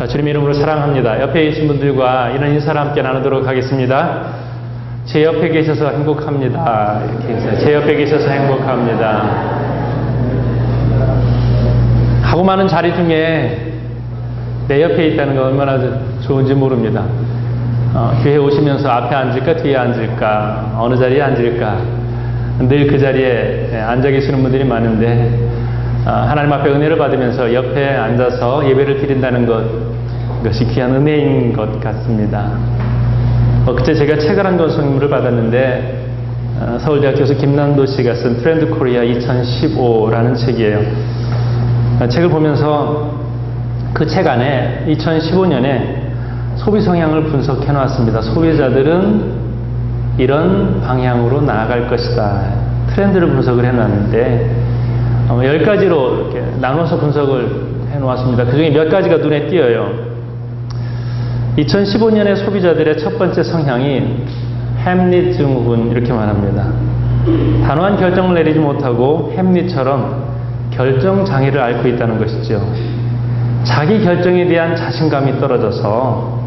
주님의 이름으로 사랑합니다. 옆에 계신 분들과 이런 인사를 함께 나누도록 하겠습니다. 제 옆에 계셔서 행복합니다. 이렇게 해서 제 옆에 계셔서 행복합니다. 하고 많은 자리 중에 내 옆에 있다는 건 얼마나 좋은지 모릅니다. 교회 오시면서 앞에 앉을까 뒤에 앉을까 어느 자리에 앉을까 늘 그 자리에 앉아 계시는 분들이 많은데 하나님 앞에 은혜를 받으면서 옆에 앉아서 예배를 드린다는 그것이 귀한 은혜인 것 같습니다. 그때 제가 책을 한 권 선물을 받았는데 서울대학 교수 김남도 씨가 쓴 트렌드 코리아 2015라는 책이에요. 책을 보면서 그 책 안에 2015년에 소비 성향을 분석해 놨습니다. 소비자들은 이런 방향으로 나아갈 것이다. 트렌드를 분석을 해 놨는데 10가지로 이렇게 나눠서 분석을 해 놓았습니다. 그 중에 몇 가지가 눈에 띄어요. 2015년의 소비자들의 첫 번째 성향이 햄릿 증후군 이렇게 말합니다. 단호한 결정을 내리지 못하고 햄릿처럼 결정 장애를 앓고 있다는 것이죠. 자기 결정에 대한 자신감이 떨어져서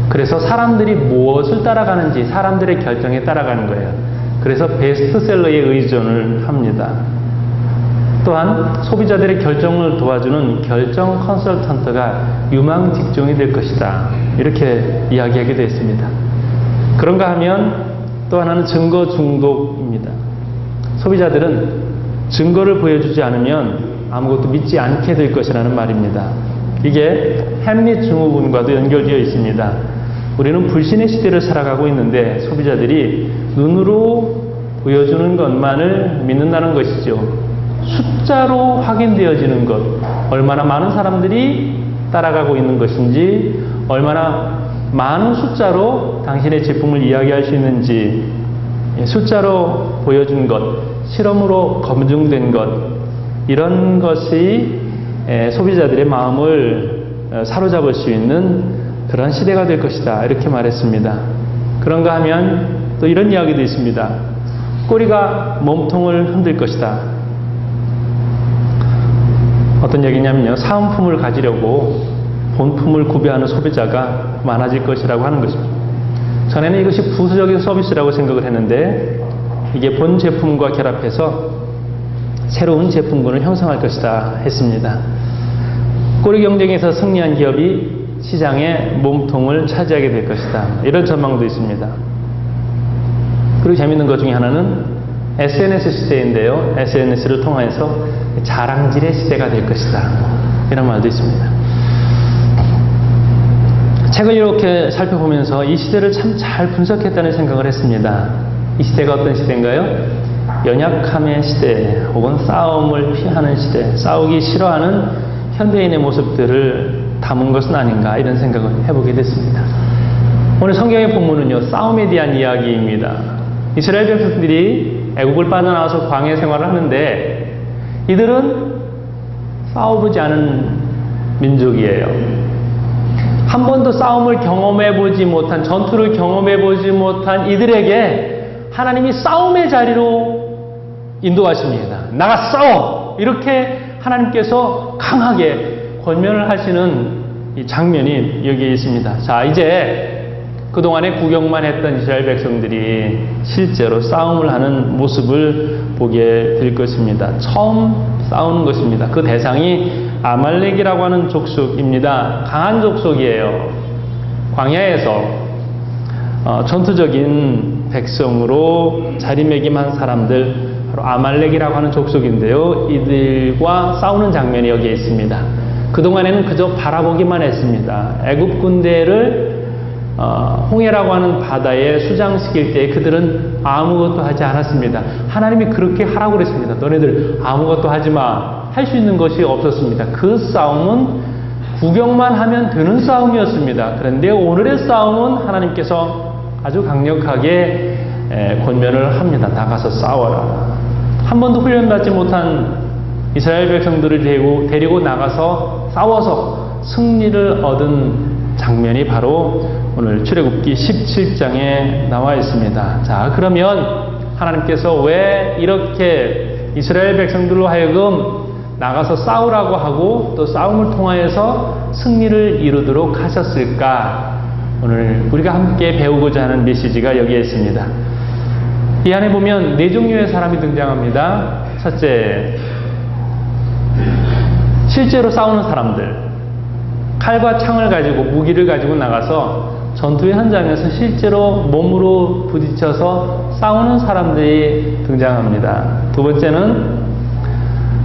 그래서 사람들이 무엇을 따라가는지 사람들의 결정에 따라가는 거예요. 그래서 베스트셀러에 의존을 합니다. 또한 소비자들의 결정을 도와주는 결정 컨설턴트가 유망 직종이 될 것이다. 이렇게 이야기하게 되어 있습니다. 그런가 하면 또 하나는 증거 중독입니다. 소비자들은 증거를 보여주지 않으면 아무것도 믿지 않게 될 것이라는 말입니다. 이게 햄릿 증후군과도 연결되어 있습니다. 우리는 불신의 시대를 살아가고 있는데 소비자들이 눈으로 보여주는 것만을 믿는다는 것이죠. 숫자로 확인되어지는 것, 얼마나 많은 사람들이 따라가고 있는 것인지, 얼마나 많은 숫자로 당신의 제품을 이야기할 수 있는지, 숫자로 보여준 것, 실험으로 검증된 것, 이런 것이 소비자들의 마음을 사로잡을 수 있는 그런 시대가 될 것이다. 이렇게 말했습니다. 그런가 하면 또 이런 이야기도 있습니다. 꼬리가 몸통을 흔들 것이다. 어떤 얘기냐면요. 사은품을 가지려고 본품을 구비하는 소비자가 많아질 것이라고 하는 것입니다. 전에는 이것이 부수적인 서비스라고 생각을 했는데 이게 본 제품과 결합해서 새로운 제품군을 형성할 것이다 했습니다. 꼬리 경쟁에서 승리한 기업이 시장의 몸통을 차지하게 될 것이다. 이런 전망도 있습니다. 그리고 재밌는 것 중에 하나는 SNS 시대인데요. SNS를 통해서 자랑질의 시대가 될 것이다. 이런 말도 있습니다. 책을 이렇게 살펴보면서 이 시대를 참 잘 분석했다는 생각을 했습니다. 이 시대가 어떤 시대인가요? 연약함의 시대 혹은 싸움을 피하는 시대, 싸우기 싫어하는 현대인의 모습들을 담은 것은 아닌가 이런 생각을 해보게 됐습니다. 오늘 성경의 본문은요. 싸움에 대한 이야기입니다. 이스라엘 백성들이 애국을 빠져나와서 광야 생활을 하는데 이들은 싸워보지 않은 민족이에요. 한 번도 싸움을 경험해보지 못한, 전투를 경험해보지 못한 이들에게 하나님이 싸움의 자리로 인도하십니다. 나가 싸워! 이렇게 하나님께서 강하게 권면을 하시는 이 장면이 여기에 있습니다. 자, 이제 그동안에 구경만 했던 이스라엘 백성들이 실제로 싸움을 하는 모습을 보게 될 것입니다. 처음 싸우는 것입니다. 그 대상이 아말렉이라고 하는 족속입니다. 강한 족속이에요. 광야에서 전투적인 백성으로 자리매김한 사람들, 바로 아말렉이라고 하는 족속인데요. 이들과 싸우는 장면이 여기에 있습니다. 그동안에는 그저 바라보기만 했습니다. 애국 군대를 홍해라고 하는 바다에 수장시킬 때 그들은 아무것도 하지 않았습니다. 하나님이 그렇게 하라고 그랬습니다. 너네들 아무것도 하지 마. 할 수 있는 것이 없었습니다. 그 싸움은 구경만 하면 되는 싸움이었습니다. 그런데 오늘의 싸움은 하나님께서 아주 강력하게 권면을 합니다. 나가서 싸워라. 한 번도 훈련받지 못한 이스라엘 백성들을 데리고 나가서 싸워서 승리를 얻은 장면이 바로 오늘 출애굽기 17장에 나와 있습니다. 자, 그러면 하나님께서 왜 이렇게 이스라엘 백성들로 하여금 나가서 싸우라고 하고 또 싸움을 통하여서 승리를 이루도록 하셨을까? 오늘 우리가 함께 배우고자 하는 메시지가 여기에 있습니다. 이 안에 보면 네 종류의 사람이 등장합니다. 첫째, 실제로 싸우는 사람들. 칼과 창을 가지고 무기를 가지고 나가서 전투의 현장에서 실제로 몸으로 부딪혀서 싸우는 사람들이 등장합니다. 두 번째는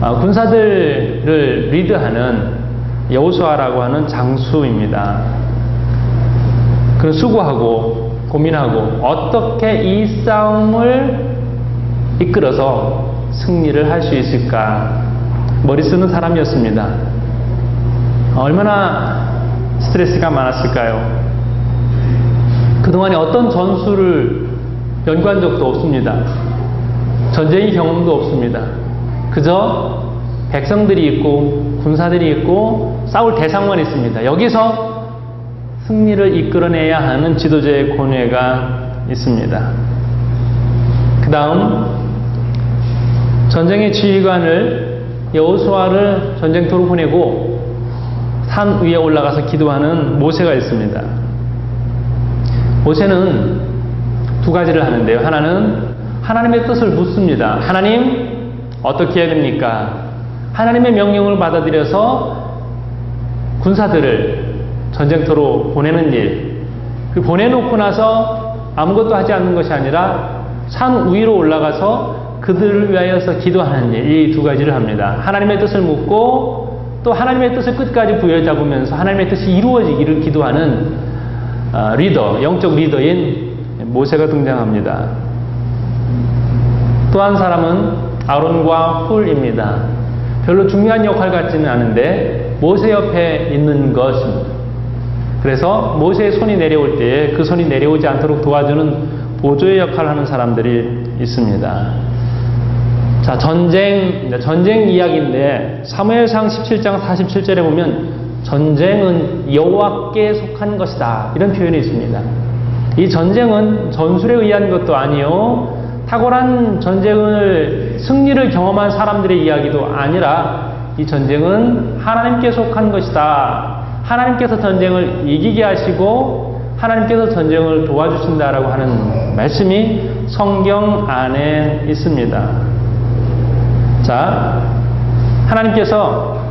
군사들을 리드하는 여호수아라고 하는 장수입니다. 그는 수고하고 고민하고 어떻게 이 싸움을 이끌어서 승리를 할 수 있을까 머리 쓰는 사람이었습니다. 얼마나 스트레스가 많았을까요? 그동안에 어떤 전술을 연구한 적도 없습니다. 전쟁의 경험도 없습니다. 그저 백성들이 있고 군사들이 있고 싸울 대상만 있습니다. 여기서 승리를 이끌어내야 하는 지도자의 고뇌가 있습니다. 그 다음 전쟁의 지휘관을 여호수아를 전쟁터로 보내고 산 위에 올라가서 기도하는 모세가 있습니다. 모세는 두 가지를 하는데요. 하나는 하나님의 뜻을 묻습니다. 하나님, 어떻게 해야 됩니까? 하나님의 명령을 받아들여서 군사들을 전쟁터로 보내는 일, 그 보내놓고 나서 아무것도 하지 않는 것이 아니라 산 위로 올라가서 그들을 위하여서 기도하는 일, 이 두 가지를 합니다. 하나님의 뜻을 묻고 또 하나님의 뜻을 끝까지 부여잡으면서 하나님의 뜻이 이루어지기를 기도하는 리더, 영적 리더인 모세가 등장합니다. 또 한 사람은 아론과 훌입니다. 별로 중요한 역할 같지는 않은데 모세 옆에 있는 것입니다. 그래서 모세의 손이 내려올 때에 그 손이 내려오지 않도록 도와주는 보조의 역할을 하는 사람들이 있습니다. 자, 전쟁 이야기인데 사무엘상 17장 47절에 보면 전쟁은 여호와께 속한 것이다, 이런 표현이 있습니다. 이 전쟁은 전술에 의한 것도 아니요, 탁월한 승리를 경험한 사람들의 이야기도 아니라 이 전쟁은 하나님께 속한 것이다. 하나님께서 전쟁을 이기게 하시고 하나님께서 전쟁을 도와주신다라고 하는 말씀이 성경 안에 있습니다. 자, 하나님께서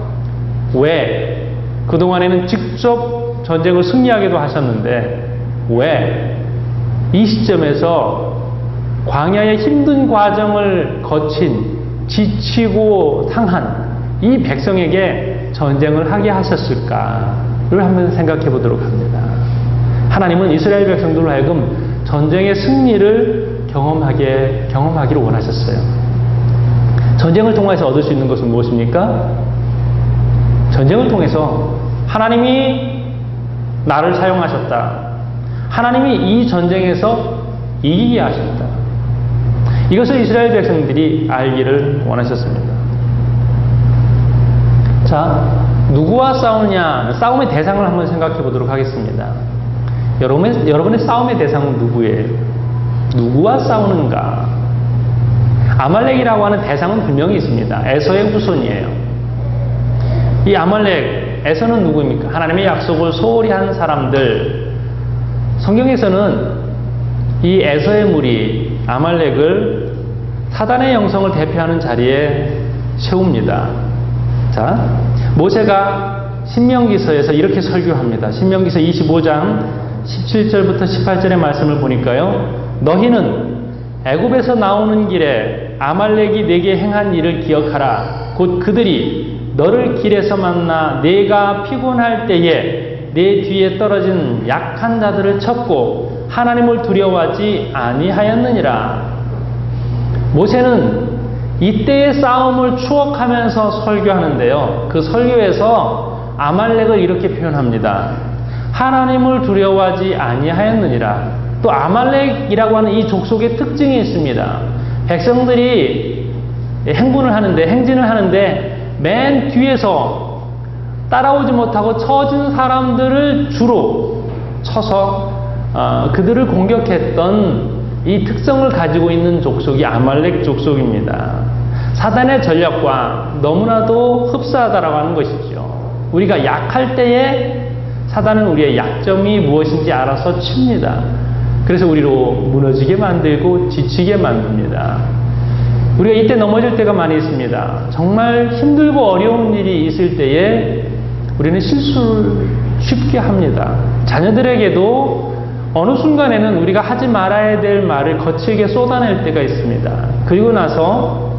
왜 그동안에는 직접 전쟁을 승리하기도 하셨는데 왜 이 시점에서 광야의 힘든 과정을 거친 지치고 상한 이 백성에게 전쟁을 하게 하셨을까를 한번 생각해 보도록 합니다. 하나님은 이스라엘 백성들로 하여금 전쟁의 승리를 경험하기를 원하셨어요. 전쟁을 통해서 얻을 수 있는 것은 무엇입니까? 전쟁을 통해서 하나님이 나를 사용하셨다. 하나님이 이 전쟁에서 이기게 하셨다. 이것을 이스라엘 백성들이 알기를 원하셨습니다. 자, 누구와 싸우느냐? 싸움의 대상을 한번 생각해 보도록 하겠습니다. 여러분의 싸움의 대상은 누구예요? 누구와 싸우는가? 아말렉이라고 하는 대상은 분명히 있습니다. 에서의 후손이에요. 이 아말렉, 에서는 누구입니까? 하나님의 약속을 소홀히 한 사람들. 성경에서는 이 에서의 무리, 아말렉을 사단의 영성을 대표하는 자리에 세웁니다. 자, 모세가 신명기서에서 이렇게 설교합니다. 신명기서 25장 17절부터 18절의 말씀을 보니까요. 너희는 애굽에서 나오는 길에 아말렉이 내게 행한 일을 기억하라. 곧 그들이 너를 길에서 만나 내가 피곤할 때에 내 뒤에 떨어진 약한 자들을 쳤고 하나님을 두려워하지 아니하였느니라. 모세는 이때의 싸움을 추억하면서 설교하는데요. 그 설교에서 아말렉을 이렇게 표현합니다. 하나님을 두려워하지 아니하였느니라. 또 아말렉이라고 하는 이 족속의 특징이 있습니다. 백성들이 행진을 하는데 맨 뒤에서 따라오지 못하고 처진 사람들을 주로 쳐서 그들을 공격했던 이 특성을 가지고 있는 족속이 아말렉 족속입니다. 사단의 전략과 너무나도 흡사하다라고 하는 것이죠. 우리가 약할 때에 사단은 우리의 약점이 무엇인지 알아서 칩니다. 그래서 우리로 무너지게 만들고 지치게 만듭니다. 우리가 이때 넘어질 때가 많이 있습니다. 정말 힘들고 어려운 일이 있을 때에 우리는 실수를 쉽게 합니다. 자녀들에게도 어느 순간에는 우리가 하지 말아야 될 말을 거칠게 쏟아낼 때가 있습니다. 그리고 나서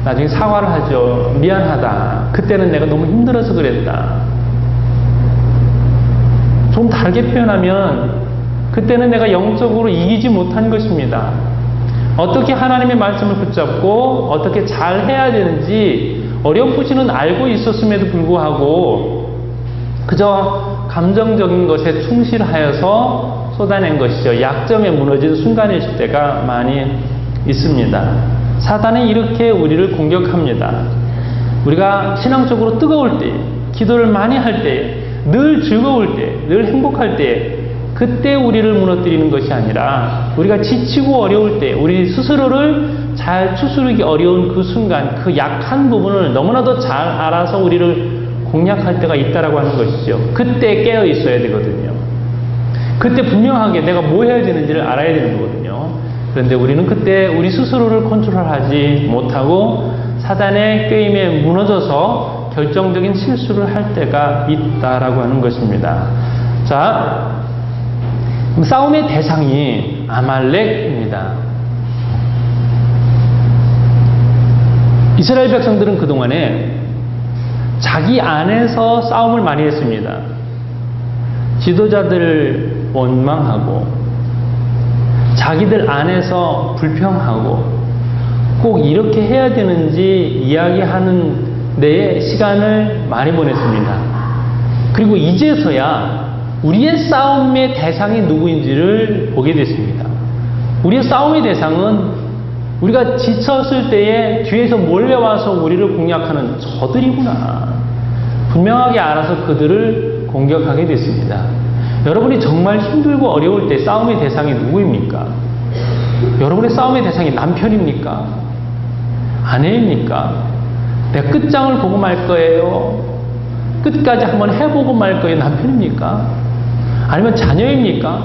나중에 사과를 하죠. 미안하다. 그때는 내가 너무 힘들어서 그랬다. 좀 다르게 표현하면 그때는 내가 영적으로 이기지 못한 것입니다. 어떻게 하나님의 말씀을 붙잡고 어떻게 잘 해야 되는지 어렴풋이는 알고 있었음에도 불구하고 그저 감정적인 것에 충실하여서 쏟아낸 것이죠. 약점에 무너진 순간일 때가 많이 있습니다. 사단은 이렇게 우리를 공격합니다. 우리가 신앙적으로 뜨거울 때, 기도를 많이 할 때, 늘 즐거울 때, 늘 행복할 때, 그때 우리를 무너뜨리는 것이 아니라 우리가 지치고 어려울 때, 우리 스스로를 잘 추스르기 어려운 그 순간, 그 약한 부분을 너무나도 잘 알아서 우리를 공략할 때가 있다라고 하는 것이죠. 그때 깨어 있어야 되거든요. 그때 분명하게 내가 뭐 해야 되는지를 알아야 되는 거거든요. 그런데 우리는 그때 우리 스스로를 컨트롤하지 못하고 사단의 꾀임에 무너져서 결정적인 실수를 할 때가 있다라고 하는 것입니다. 자, 싸움의 대상이 아말렉입니다. 이스라엘 백성들은 그동안에 자기 안에서 싸움을 많이 했습니다. 지도자들을 원망하고 자기들 안에서 불평하고 꼭 이렇게 해야 되는지 이야기하는 데에 시간을 많이 보냈습니다. 그리고 이제서야 우리의 싸움의 대상이 누구인지를 보게 됐습니다. 우리의 싸움의 대상은 우리가 지쳤을 때에 뒤에서 몰려와서 우리를 공략하는 저들이구나. 분명하게 알아서 그들을 공격하게 됐습니다. 여러분이 정말 힘들고 어려울 때 싸움의 대상이 누구입니까? 여러분의 싸움의 대상이 남편입니까? 아내입니까? 내가 끝장을 보고 말 거예요. 끝까지 한번 해보고 말 거예요. 남편입니까? 아니면 자녀입니까?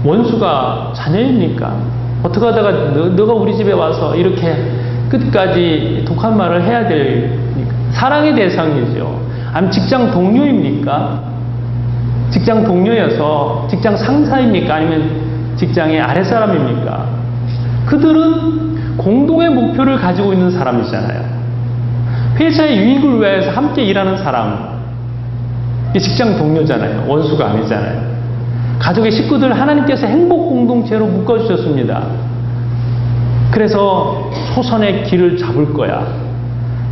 원수가 자녀입니까? 어떻게 하다가 너가 우리 집에 와서 이렇게 끝까지 독한 말을 해야 됩니까? 사랑의 대상이죠. 아니면 직장 동료입니까? 직장 동료여서 직장 상사입니까? 아니면 직장의 아랫사람입니까? 그들은 공동의 목표를 가지고 있는 사람이잖아요. 회사의 유익을 위해서 함께 일하는 사람, 직장 동료잖아요. 원수가 아니잖아요. 가족의 식구들 하나님께서 행복 공동체로 묶어주셨습니다. 그래서 초선의 길을 잡을 거야.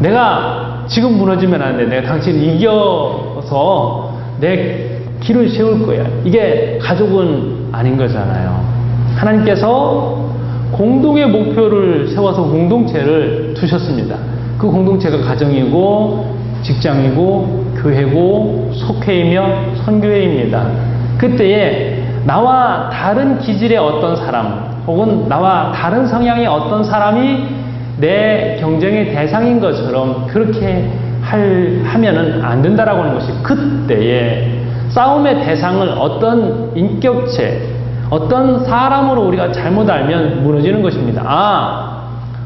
내가 지금 무너지면 안 돼. 내가 당신 이겨서 내 길을 세울 거야. 이게 가족은 아닌 거잖아요. 하나님께서 공동의 목표를 세워서 공동체를 두셨습니다. 그 공동체가 가정이고 직장이고 교회고 속회이며 선교회입니다. 그때에 나와 다른 기질의 어떤 사람 혹은 나와 다른 성향의 어떤 사람이 내 경쟁의 대상인 것처럼 그렇게 하면은 안 된다라고 하는 것이 그때에 싸움의 대상을 어떤 인격체, 어떤 사람으로 우리가 잘못 알면 무너지는 것입니다.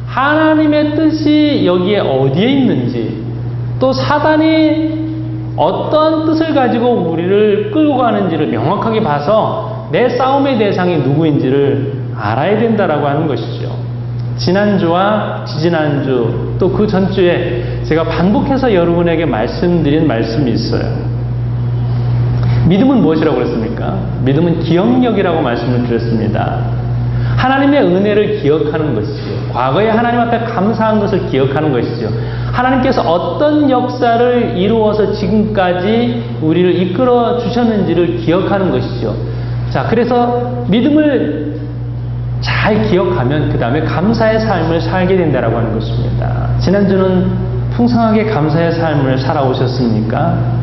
하나님의 뜻이 여기에 어디에 있는지, 또 사단이 어떤 뜻을 가지고 우리를 끌고 가는지를 명확하게 봐서 내 싸움의 대상이 누구인지를 알아야 된다라고 하는 것이죠. 지난주와 지지난주 또 그 전주에 제가 반복해서 여러분에게 말씀드린 말씀이 있어요. 믿음은 무엇이라고 그랬습니까? 믿음은 기억력이라고 말씀을 드렸습니다. 하나님의 은혜를 기억하는 것이죠. 과거에 하나님 앞에 감사한 것을 기억하는 것이죠. 하나님께서 어떤 역사를 이루어서 지금까지 우리를 이끌어 주셨는지를 기억하는 것이죠. 자, 그래서 믿음을 잘 기억하면 그 다음에 감사의 삶을 살게 된다라고 하는 것입니다. 지난주는 풍성하게 감사의 삶을 살아오셨습니까?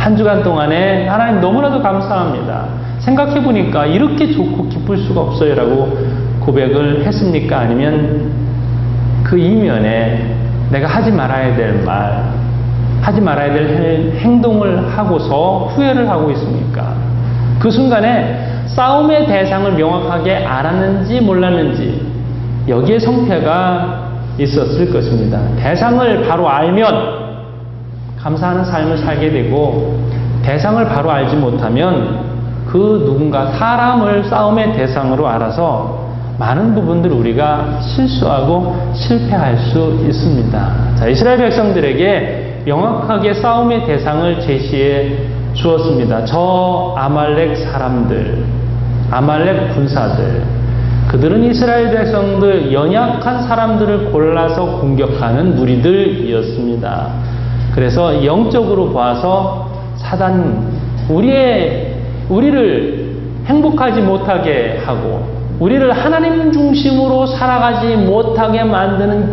한 주간 동안에 하나님 너무나도 감사합니다. 생각해보니까 이렇게 좋고 기쁠 수가 없어요 라고 고백을 했습니까? 아니면 그 이면에 내가 하지 말아야 될 말, 하지 말아야 될 행동을 하고서 후회를 하고 있습니까? 그 순간에 싸움의 대상을 명확하게 알았는지 몰랐는지 여기에 성패가 있었을 것입니다. 대상을 바로 알면 감사하는 삶을 살게 되고, 대상을 바로 알지 못하면 그 누군가 사람을 싸움의 대상으로 알아서 많은 부분들 우리가 실수하고 실패할 수 있습니다. 자, 이스라엘 백성들에게 명확하게 싸움의 대상을 제시해 주었습니다. 저 아말렉 사람들, 아말렉 군사들, 그들은 이스라엘 백성들, 연약한 사람들을 골라서 공격하는 무리들이었습니다. 그래서 영적으로 봐서 사단, 우리를 행복하지 못하게 하고 우리를 하나님 중심으로 살아가지 못하게 만드는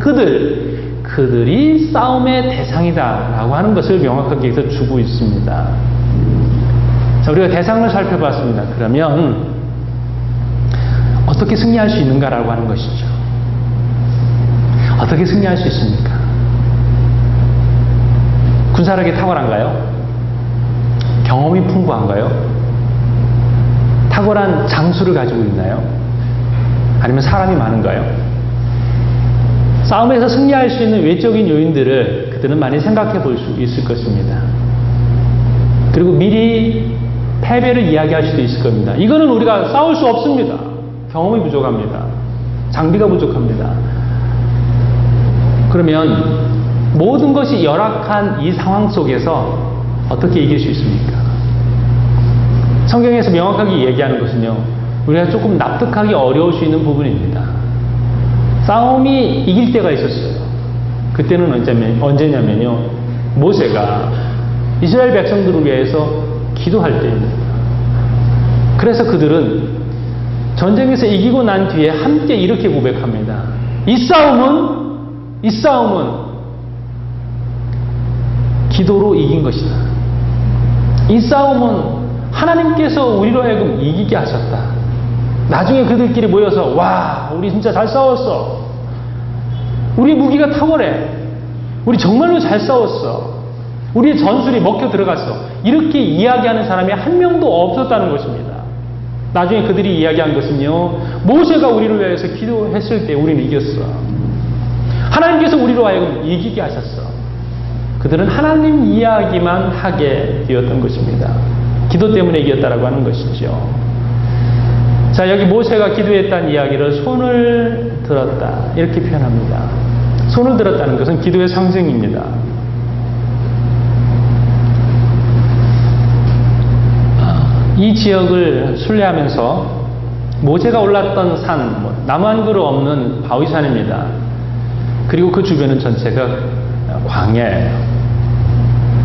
그들이 싸움의 대상이다라고 하는 것을 명확하게 여기서 주고 있습니다. 자, 우리가 대상을 살펴봤습니다. 그러면 어떻게 승리할 수 있는가라고 하는 것이죠. 어떻게 승리할 수 있습니까? 군사력이 탁월한가요? 경험이 풍부한가요? 탁월한 장수를 가지고 있나요? 아니면 사람이 많은가요? 싸움에서 승리할 수 있는 외적인 요인들을 그들은 많이 생각해 볼 수 있을 것입니다. 그리고 미리 패배를 이야기할 수도 있을 겁니다. 이거는 우리가 싸울 수 없습니다. 경험이 부족합니다. 장비가 부족합니다. 그러면 모든 것이 열악한 이 상황 속에서 어떻게 이길 수 있습니까? 성경에서 명확하게 얘기하는 것은요, 우리가 조금 납득하기 어려울 수 있는 부분입니다. 싸움이 이길 때가 있었어요. 그때는 언제냐면요, 모세가 이스라엘 백성들을 위해서 기도할 때입니다. 그래서 그들은 전쟁에서 이기고 난 뒤에 함께 이렇게 고백합니다. 이 싸움은 기도로 이긴 것이다. 이 싸움은 하나님께서 우리로 하여금 이기게 하셨다. 나중에 그들끼리 모여서 와, 우리 진짜 잘 싸웠어. 우리 무기가 탁월해. 우리 정말로 잘 싸웠어. 우리의 전술이 먹혀 들어갔어. 이렇게 이야기하는 사람이 한 명도 없었다는 것입니다. 나중에 그들이 이야기한 것은요, 모세가 우리를 위해서 기도했을 때 우리는 이겼어. 하나님께서 우리로 하여금 이기게 하셨어. 그들은 하나님 이야기만 하게 되었던 것입니다. 기도 때문에 이겼다라고 하는 것이죠. 자, 여기 모세가 기도했다는 이야기를 손을 들었다 이렇게 표현합니다. 손을 들었다는 것은 기도의 상징입니다. 이 지역을 순례하면서 모세가 올랐던 산, 나무 한 그루 없는 바위산입니다. 그리고 그 주변은 전체가 광야예요.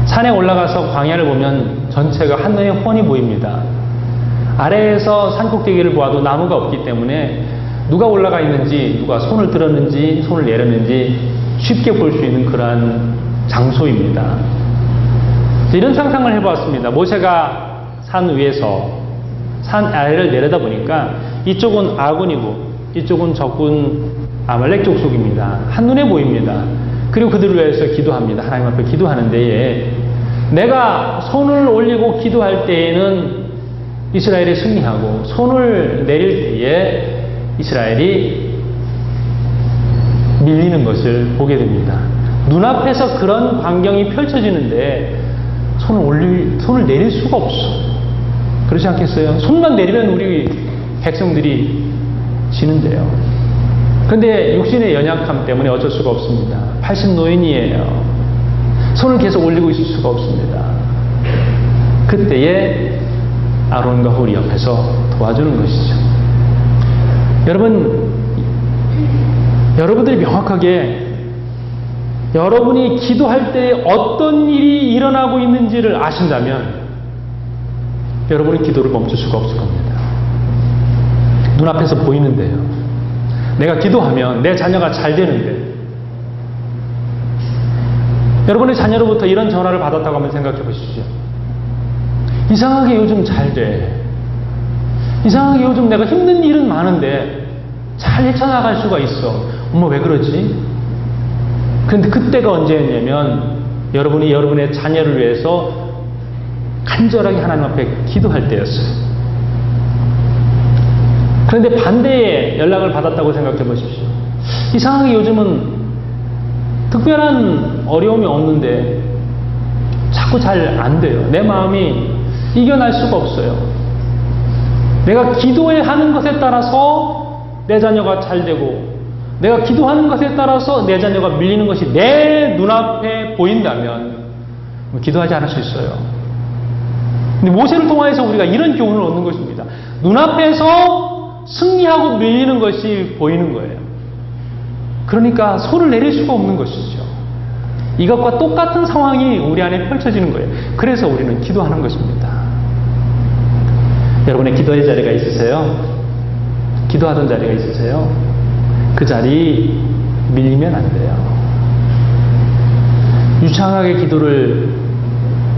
산에 올라가서 광야를 보면 전체가 한눈에 훤히 보입니다. 아래에서 산꼭대기를 보아도 나무가 없기 때문에 누가 올라가 있는지, 누가 손을 들었는지, 손을 내렸는지 쉽게 볼 수 있는 그러한 장소입니다. 이런 상상을 해보았습니다. 모세가 산 위에서 산 아래를 내려다 보니까 이쪽은 아군이고 이쪽은 적군 아말렉 족속입니다. 한눈에 보입니다. 그리고 그들을 위해서 기도합니다. 하나님 앞에 기도하는 데에 내가 손을 올리고 기도할 때에는 이스라엘이 승리하고 손을 내릴 때에 이스라엘이 밀리는 것을 보게 됩니다. 눈앞에서 그런 광경이 펼쳐지는데 손을 내릴 수가 없어. 그렇지 않겠어요? 손만 내리면 우리 백성들이 지는데요. 그런데 육신의 연약함 때문에 어쩔 수가 없습니다. 80노인이에요. 손을 계속 올리고 있을 수가 없습니다. 그때에 아론과 홀이 옆에서 도와주는 것이죠. 여러분들이 명확하게 여러분이 기도할 때 어떤 일이 일어나고 있는지를 아신다면 여러분의 기도를 멈출 수가 없을 겁니다. 눈앞에서 보이는데요. 내가 기도하면 내 자녀가 잘 되는데, 여러분의 자녀로부터 이런 전화를 받았다고 한번 생각해 보십시오. 이상하게 요즘 잘 돼. 이상하게 요즘 내가 힘든 일은 많은데 잘 헤쳐나갈 수가 있어. 엄마 왜 그러지? 그런데 그때가 언제였냐면 여러분이 여러분의 자녀를 위해서 간절하게 하나님 앞에 기도할 때였어요. 그런데 반대의 연락을 받았다고 생각해 보십시오. 이상하게 요즘은 특별한 어려움이 없는데 자꾸 잘 안 돼요. 내 마음이 이겨낼 수가 없어요. 내가 기도하는 것에 따라서 내 자녀가 잘 되고, 내가 기도하는 것에 따라서 내 자녀가 밀리는 것이 내 눈앞에 보인다면 기도하지 않을 수 있어요. 근데 모세를 통해서 우리가 이런 교훈을 얻는 것입니다. 눈앞에서 승리하고 밀리는 것이 보이는 거예요. 그러니까 손을 내릴 수가 없는 것이죠. 이것과 똑같은 상황이 우리 안에 펼쳐지는 거예요. 그래서 우리는 기도하는 것입니다. 여러분의 기도의 자리가 있으세요? 기도하던 자리가 있으세요? 그 자리 밀리면 안 돼요. 유창하게 기도를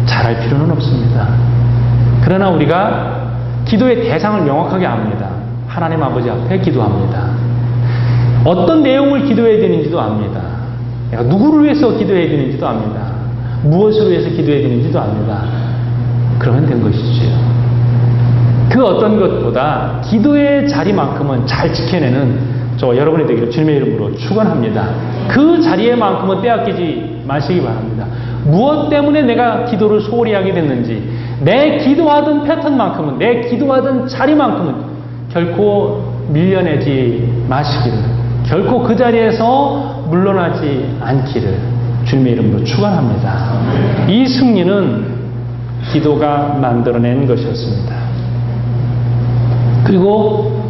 잘할 필요는 없습니다. 그러나 우리가 기도의 대상을 명확하게 압니다. 하나님 아버지 앞에 기도합니다. 어떤 내용을 기도해야 되는지도 압니다. 내가 누구를 위해서 기도해야 되는지도 압니다. 무엇을 위해서 기도해야 되는지도 압니다. 그러면 된 것이지요. 그 어떤 것보다 기도의 자리만큼은 잘 지켜내는 저 여러분이 되기를 주님의 이름으로 축원합니다. 그 자리에만큼은 빼앗기지 마시기 바랍니다. 무엇 때문에 내가 기도를 소홀히 하게 됐는지, 내 기도하던 패턴만큼은, 내 기도하던 자리만큼은 결코 밀려내지 마시기를, 결코 그 자리에서 물러나지 않기를 주님의 이름으로 축원합니다. 이 승리는 기도가 만들어낸 것이었습니다. 그리고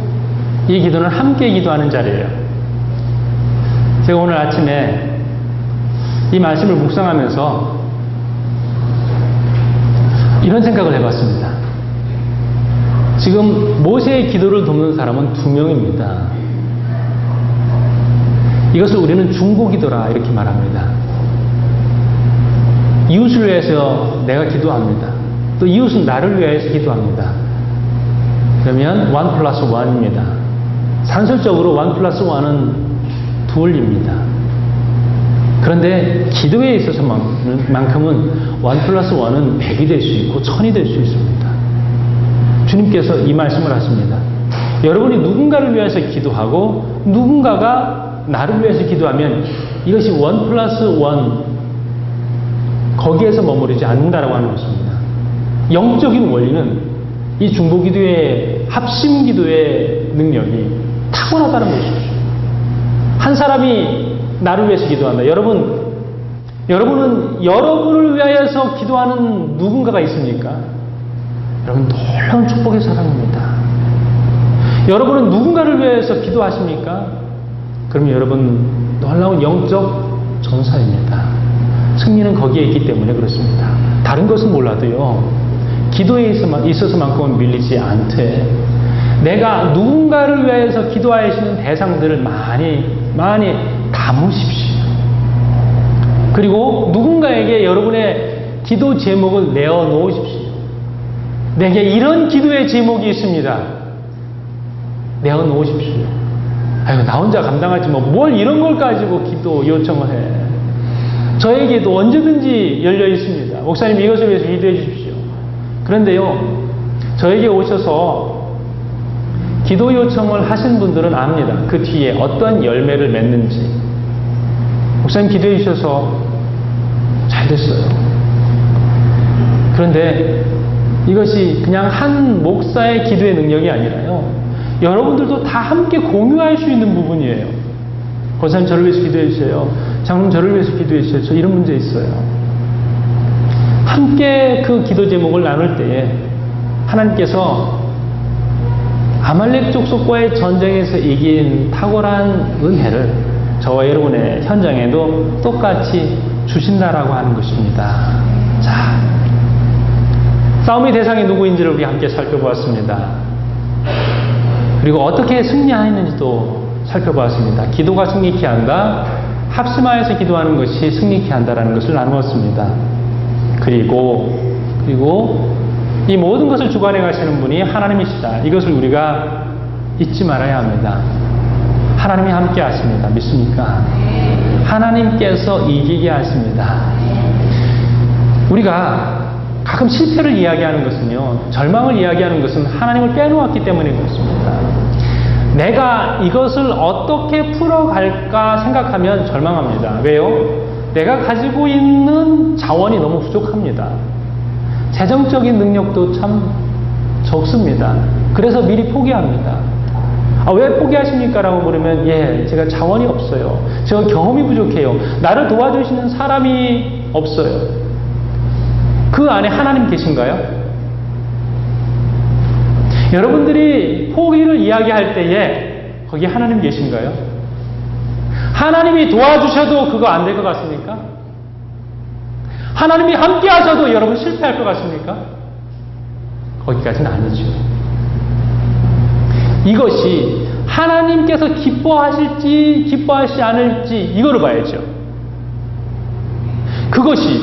이 기도는 함께 기도하는 자리예요. 제가 오늘 아침에 이 말씀을 묵상하면서 이런 생각을 해봤습니다. 지금 모세의 기도를 돕는 사람은 2명입니다. 이것을 우리는 중보기도라 이렇게 말합니다. 이웃을 위해서 내가 기도합니다. 또 이웃은 나를 위해서 기도합니다. 그러면 1+1입니다. 산술적으로 1+1은 둘입니다. 그런데 기도에 있어서만큼은 1+1은 100이 될 수 있고 1000이 될 수 있습니다. 주님께서 이 말씀을 하십니다. 여러분이 누군가를 위해서 기도하고 누군가가 나를 위해서 기도하면 이것이 1+1 거기에서 머무르지 않는다라고 하는 것입니다. 영적인 원리는 이 중보기도의 합심기도의 능력이 타고나다는 것이죠. 한 사람이 나를 위해서 기도한다. 여러분은 여러분을 위하여서 기도하는 누군가가 있습니까? 여러분 놀라운 축복의 사람입니다. 여러분은 누군가를 위해서 기도하십니까? 그럼 여러분 놀라운 영적 전사입니다. 승리는 거기에 있기 때문에 그렇습니다. 다른 것은 몰라도요, 기도에 있어서만큼은 밀리지 않되 내가 누군가를 위해서 기도하시는 대상들을 많이 담으십시오. 그리고 누군가에게 여러분의 기도 제목을 내어놓으십시오. 내게 이런 기도의 제목이 있습니다. 내어놓으십시오. 아유, 나 혼자 감당하지 뭘 이런 걸 가지고 기도 요청을 해. 저에게도 언제든지 열려 있습니다. 목사님 이것을 위해서 기도해 주십시오. 그런데요, 저에게 오셔서 기도 요청을 하신 분들은 압니다. 그 뒤에 어떤 열매를 맺는지. 목사님 기도해 주셔서 잘 됐어요. 그런데 이것이 그냥 한 목사의 기도의 능력이 아니라요, 여러분들도 다 함께 공유할 수 있는 부분이에요. 권사님 저를 위해서 기도해 주세요. 장로님 저를 위해서 기도해 주세요. 저 이런 문제 있어요. 함께 그 기도 제목을 나눌 때에 하나님께서 아말렉 족속과의 전쟁에서 이긴 탁월한 은혜를 저와 여러분의 현장에도 똑같이 주신다라고 하는 것입니다. 자, 싸움의 대상이 누구인지를 우리 함께 살펴보았습니다. 그리고 어떻게 승리하였는지도 살펴보았습니다. 기도가 승리케 한다, 합심하여서 기도하는 것이 승리케 한다라는 것을 나누었습니다. 그리고 이 모든 것을 주관해 가시는 분이 하나님이시다. 이것을 우리가 잊지 말아야 합니다. 하나님이 함께 하십니다. 믿습니까? 하나님께서 이기게 하십니다. 우리가 가끔 실패를 이야기하는 것은요, 절망을 이야기하는 것은 하나님을 빼놓았기 때문에 그렇습니다. 내가 이것을 어떻게 풀어갈까 생각하면 절망합니다. 왜요? 내가 가지고 있는 자원이 너무 부족합니다. 재정적인 능력도 참 적습니다. 그래서 미리 포기합니다. 왜 포기하십니까? 라고 물으면, 제가 자원이 없어요. 제가 경험이 부족해요. 나를 도와주시는 사람이 없어요. 그 안에 하나님 계신가요? 여러분들이 포기를 이야기할 때에 거기 하나님 계신가요? 하나님이 도와주셔도 그거 안 될 것 같습니까? 하나님이 함께 하셔도 여러분 실패할 것 같습니까? 거기까지는 아니죠. 이것이 하나님께서 기뻐하실지 기뻐하시지 않을지 이거를 봐야죠. 그것이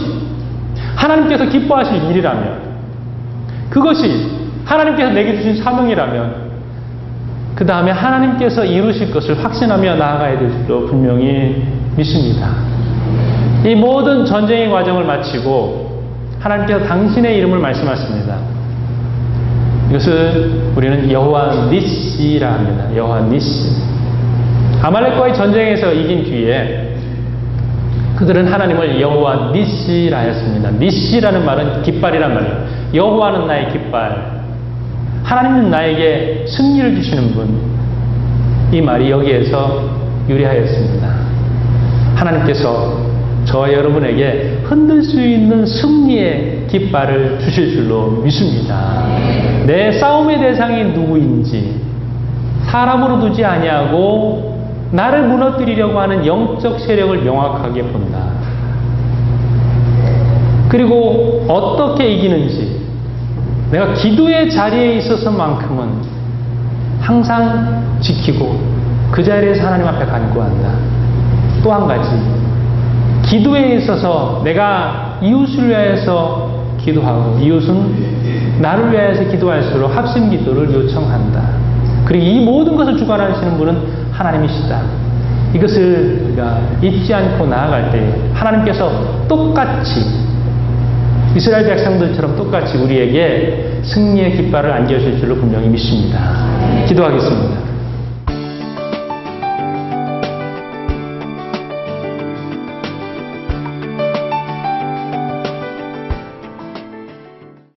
하나님께서 기뻐하실 일이라면, 그것이 하나님께서 내게 주신 사명이라면, 그 다음에 하나님께서 이루실 것을 확신하며 나아가야 될 줄로 분명히 믿습니다. 이 모든 전쟁의 과정을 마치고 하나님께서 당신의 이름을 말씀하십니다. 이것을 우리는 여호와 니시라 합니다. 여호와 니시. 아말렉과의 전쟁에서 이긴 뒤에 그들은 하나님을 여호와 니시라 하였습니다. 니시라는 말은 깃발이란 말이에요. 여호와는 나의 깃발, 하나님은 나에게 승리를 주시는 분. 이 말이 여기에서 유래하였습니다. 하나님께서 저와 여러분에게 흔들 수 있는 승리의 깃발을 주실 줄로 믿습니다. 내 싸움의 대상이 누구인지 사람으로 두지 아니하고 나를 무너뜨리려고 하는 영적 세력을 명확하게 본다. 그리고 어떻게 이기는지, 내가 기도의 자리에 있어서만큼은 항상 지키고 그 자리에서 하나님 앞에 간구한다. 또 한 가지, 기도에 있어서 내가 이웃을 위해서 기도하고 이웃은 나를 위해서 기도할수록 합심 기도를 요청한다. 그리고 이 모든 것을 주관하시는 분은 하나님이시다. 이것을 우리가 잊지 않고 나아갈 때 하나님께서 똑같이 이스라엘 백성들처럼 똑같이 우리에게 승리의 깃발을 안겨주실 줄로 분명히 믿습니다. 기도하겠습니다.